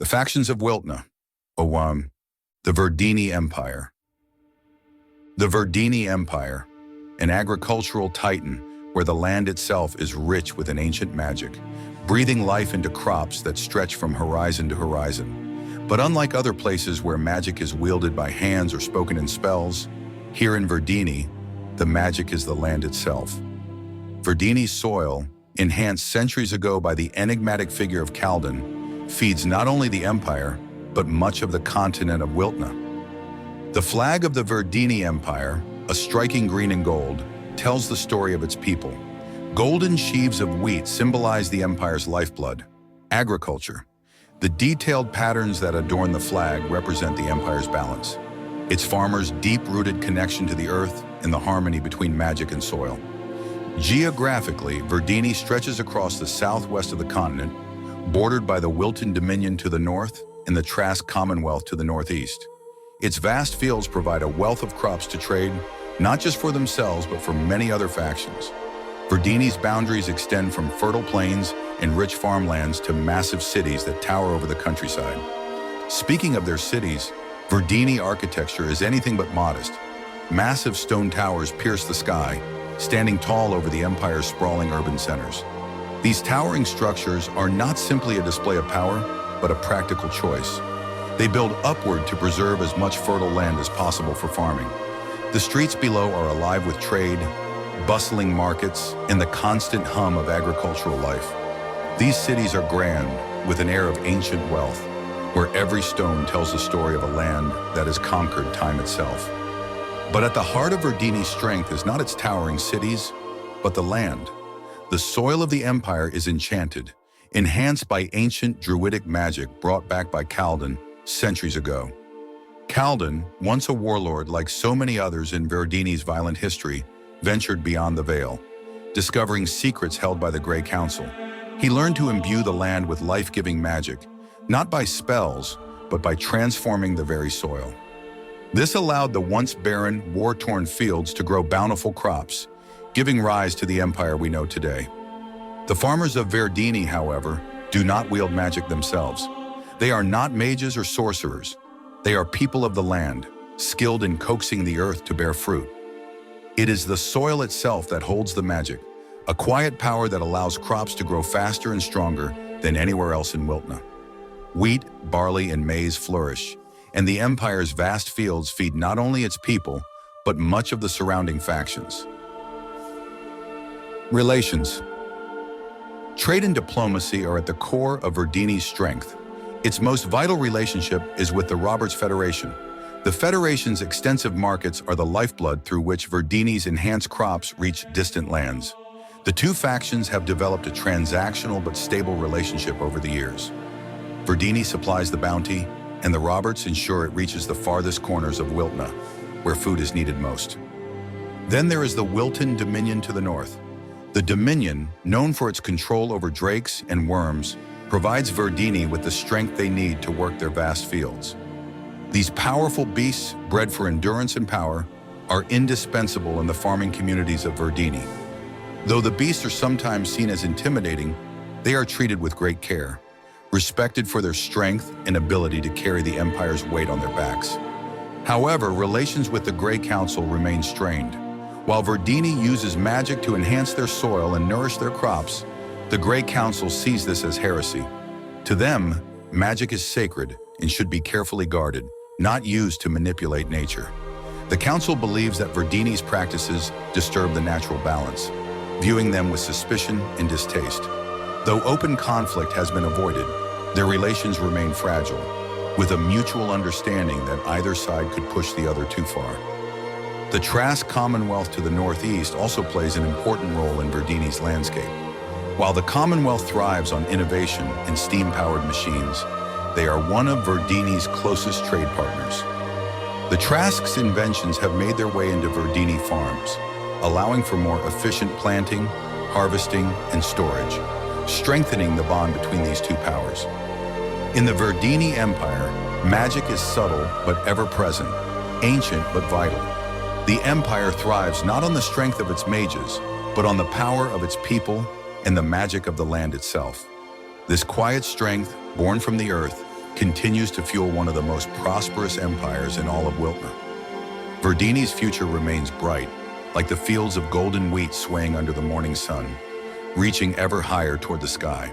The factions of Wiltnah, the Verdini Empire. The Verdini Empire, an agricultural titan where the land itself is rich with an ancient magic, breathing life into crops that stretch from horizon to horizon. But unlike other places where magic is wielded by hands or spoken in spells, here in Verdini, the magic is the land itself. Verdini's soil, enhanced centuries ago by the enigmatic figure of Calden, feeds not only the empire, but much of the continent of Wiltnah. The flag of the Verdini Empire, a striking green and gold, tells the story of its people. Golden sheaves of wheat symbolize the empire's lifeblood, agriculture. The detailed patterns that adorn the flag represent the empire's balance, its farmers' deep-rooted connection to the earth and the harmony between magic and soil. Geographically, Verdini stretches across the southwest of the continent, bordered by the Wilton Dominion to the north and the Trask Commonwealth to the northeast. Its vast fields provide a wealth of crops to trade, not just for themselves, but for many other factions. Verdini's boundaries extend from fertile plains and rich farmlands to massive cities that tower over the countryside. Speaking of their cities, Verdini architecture is anything but modest. Massive stone towers pierce the sky, standing tall over the empire's sprawling urban centers. These towering structures are not simply a display of power, but a practical choice. They build upward to preserve as much fertile land as possible for farming. The streets below are alive with trade, bustling markets, and the constant hum of agricultural life. These cities are grand, with an air of ancient wealth, where every stone tells the story of a land that has conquered time itself. But at the heart of Verdini's strength is not its towering cities, but the land. The soil of the empire is enchanted, enhanced by ancient druidic magic brought back by Calden centuries ago. Calden, once a warlord like so many others in Verdini's violent history, ventured beyond the veil, discovering secrets held by the Grey Council. He learned to imbue the land with life-giving magic, not by spells, but by transforming the very soil. This allowed the once barren, war-torn fields to grow bountiful crops, giving rise to the empire we know today. The farmers of Verdini, however, do not wield magic themselves. They are not mages or sorcerers. They are people of the land, skilled in coaxing the earth to bear fruit. It is the soil itself that holds the magic, a quiet power that allows crops to grow faster and stronger than anywhere else in Wiltnah. Wheat, barley, and maize flourish, and the empire's vast fields feed not only its people, but much of the surrounding factions. Relations. Trade and diplomacy are at the core of Verdini's strength. Its most vital relationship is with the Roberts Federation. The Federation's extensive markets are the lifeblood through which Verdini's enhanced crops reach distant lands. The two factions have developed a transactional but stable relationship over the years. Verdini supplies the bounty, and the Roberts ensure it reaches the farthest corners of Wiltnah, where food is needed most. Then there is the Wilton Dominion to the north. The Dominion, known for its control over drakes and worms, provides Verdini with the strength they need to work their vast fields. These powerful beasts, bred for endurance and power, are indispensable in the farming communities of Verdini. Though the beasts are sometimes seen as intimidating, they are treated with great care, respected for their strength and ability to carry the empire's weight on their backs. However, relations with the Grey Council remain strained. While Verdini uses magic to enhance their soil and nourish their crops, the Grey Council sees this as heresy. To them, magic is sacred and should be carefully guarded, not used to manipulate nature. The Council believes that Verdini's practices disturb the natural balance, viewing them with suspicion and distaste. Though open conflict has been avoided, their relations remain fragile, with a mutual understanding that either side could push the other too far. The Trask Commonwealth to the northeast also plays an important role in Verdini's landscape. While the Commonwealth thrives on innovation and steam-powered machines, they are one of Verdini's closest trade partners. The Trask's inventions have made their way into Verdini farms, allowing for more efficient planting, harvesting, and storage, strengthening the bond between these two powers. In the Verdini Empire, magic is subtle but ever-present, ancient but vital. The empire thrives not on the strength of its mages, but on the power of its people and the magic of the land itself. This quiet strength, born from the earth, continues to fuel one of the most prosperous empires in all of Wiltnah. Verdini's future remains bright, like the fields of golden wheat swaying under the morning sun, reaching ever higher toward the sky.